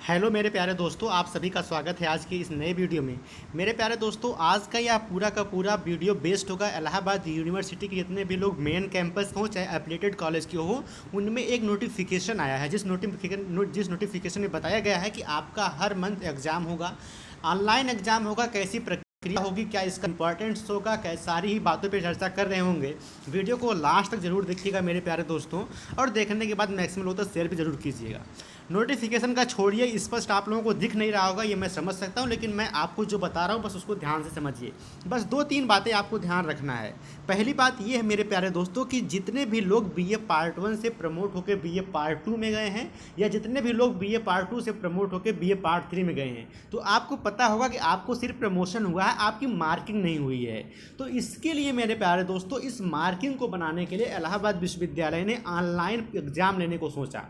Hello मेरे प्यारे दोस्तों, आप सभी का स्वागत है आज की इस नए वीडियो में। मेरे प्यारे दोस्तों, आज का यह पूरा का पूरा वीडियो बेस्ड होगा इलाहाबाद यूनिवर्सिटी के जितने भी लोग मेन कैंपस हो चाहे एफिलिएटेड कॉलेज के हो। उनमें एक नोटिफिकेशन आया है जिस नोटिफिकेशन में बताया गया है कि आपका हर मंथ एग्ज़ाम होगा, ऑनलाइन एग्ज़ाम होगा, कैसी प्रक्रिया होगी, क्या इसका इंपॉर्टेंस होगा, क्या सारी ही बातों पे चर्चा कर रहे होंगे। वीडियो को लास्ट तक जरूर देखिएगा मेरे प्यारे दोस्तों, और देखने के बाद मैक्सिमम लोगों तक शेयर भी जरूर कीजिएगा। नोटिफिकेशन का छोड़िए, स्पष्ट आप लोगों को दिख नहीं रहा होगा, ये मैं समझ सकता हूँ, लेकिन मैं आपको जो बता रहा हूँ बस उसको ध्यान से समझिए। बस दो तीन बातें आपको ध्यान रखना है। पहली बात ये है मेरे प्यारे दोस्तों कि जितने भी लोग बीए पार्ट 1 से प्रमोट होकर बीए पार्ट 2 में गए हैं, या जितने भी लोग बीए पार्ट 2 से प्रमोट होकर बीए पार्ट 3 में गए हैं, तो आपको पता होगा कि आपको सिर्फ प्रमोशन हुआ है, आपकी मार्किंग नहीं हुई है। तो इसके लिए मेरे प्यारे दोस्तों, इस मार्किंग को बनाने के लिए इलाहाबाद विश्वविद्यालय ने ऑनलाइन एग्जाम लेने को सोचा,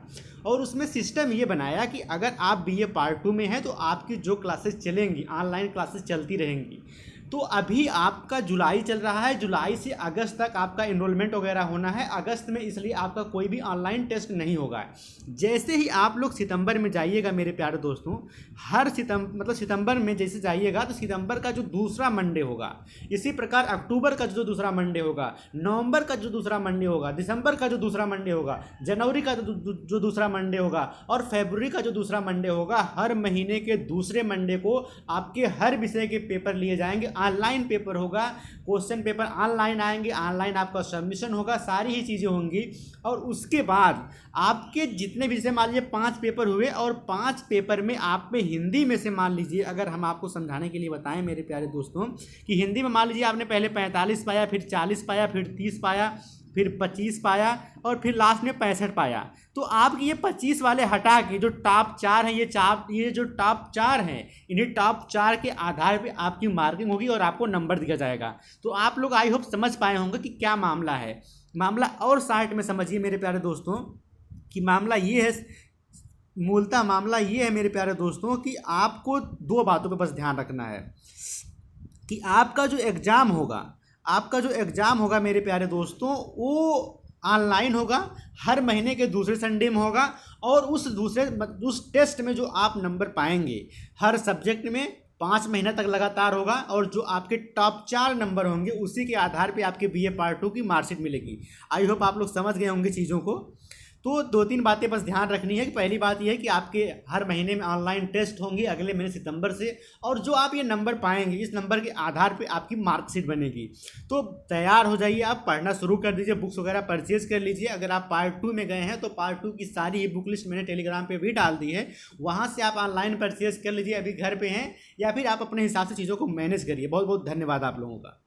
और उसमें सिस्टम ये बनाया कि अगर आप बीए पार्ट 2 में हैं तो आपकी जो क्लासेस चलेंगी, ऑनलाइन क्लासेस चलती रहेंगी। तो अभी आपका जुलाई चल रहा है, जुलाई से अगस्त तक आपका एनरोलमेंट वगैरह होना है अगस्त में, इसलिए आपका कोई भी ऑनलाइन टेस्ट नहीं होगा। जैसे ही आप लोग सितंबर में जाइएगा मेरे प्यारे दोस्तों, हर सितंबर में जैसे जाइएगा तो सितंबर का जो दूसरा मंडे होगा, इसी प्रकार अक्टूबर का जो दूसरा मंडे होगा, नवंबर का जो दूसरा मंडे होगा, दिसंबर का जो दूसरा मंडे होगा, जनवरी का जो दूसरा मंडे होगा, और फरवरी का जो दूसरा मंडे होगा, हर महीने के दूसरे मंडे को आपके हर विषय के पेपर लिए जाएंगे। ऑनलाइन पेपर होगा, क्वेश्चन पेपर ऑनलाइन आएंगे, ऑनलाइन आपका सबमिशन होगा, सारी ही चीज़ें होंगी। और उसके बाद आपके जितने भी, जैसे मान लीजिए 5 पेपर हुए, और 5 पेपर में आप में हिंदी में से मान लीजिए, अगर हम आपको समझाने के लिए बताएं मेरे प्यारे दोस्तों, कि हिंदी में मान लीजिए आपने पहले 45 पाया, फिर 40 पाया, फिर 30 पाया, फिर 25 पाया, और फिर लास्ट में 65 पाया। तो आप ये 25 वाले हटा के जो टॉप 4 हैं, ये जो टॉप 4 हैं, इन्हीं टॉप 4 के आधार पे आपकी मार्किंग होगी और आपको नंबर दिया जाएगा। तो आप लोग आई होप समझ पाए होंगे कि क्या मामला है। मामला और शार्ट में समझिए मेरे प्यारे दोस्तों, कि मामला ये है, मूलतः मामला ये है मेरे प्यारे दोस्तों, कि आपको दो बातों पे बस ध्यान रखना है कि आपका जो एग्ज़ाम होगा मेरे प्यारे दोस्तों, वो ऑनलाइन होगा, हर महीने के दूसरे संडे में होगा, और उस टेस्ट में जो आप नंबर पाएंगे हर सब्जेक्ट में 5 महीना तक लगातार होगा, और जो आपके टॉप 4 नंबर होंगे उसी के आधार पे आपके बीए पार्ट 2 की मार्कशीट मिलेगी। आई होप आप लोग समझ गए होंगे चीज़ों को। तो दो तीन बातें बस ध्यान रखनी है कि पहली बात यह है कि आपके हर महीने में ऑनलाइन टेस्ट होंगे अगले महीने सितंबर से, और जो आप ये नंबर पाएंगे इस नंबर के आधार पे आपकी मार्कशीट बनेगी। तो तैयार हो जाइए, आप पढ़ना शुरू कर दीजिए, बुक्स वगैरह परचेज कर लीजिए। अगर आप पार्ट 2 में गए हैं तो पार्ट 2 की सारी ही बुक लिस्ट मैंने टेलीग्राम पर भी डाल दी है, वहाँ से आप ऑनलाइन परचेज कर लीजिए अभी घर पर हैं, या फिर आप अपने हिसाब से चीज़ों को मैनेज करिए। बहुत बहुत धन्यवाद आप लोगों का।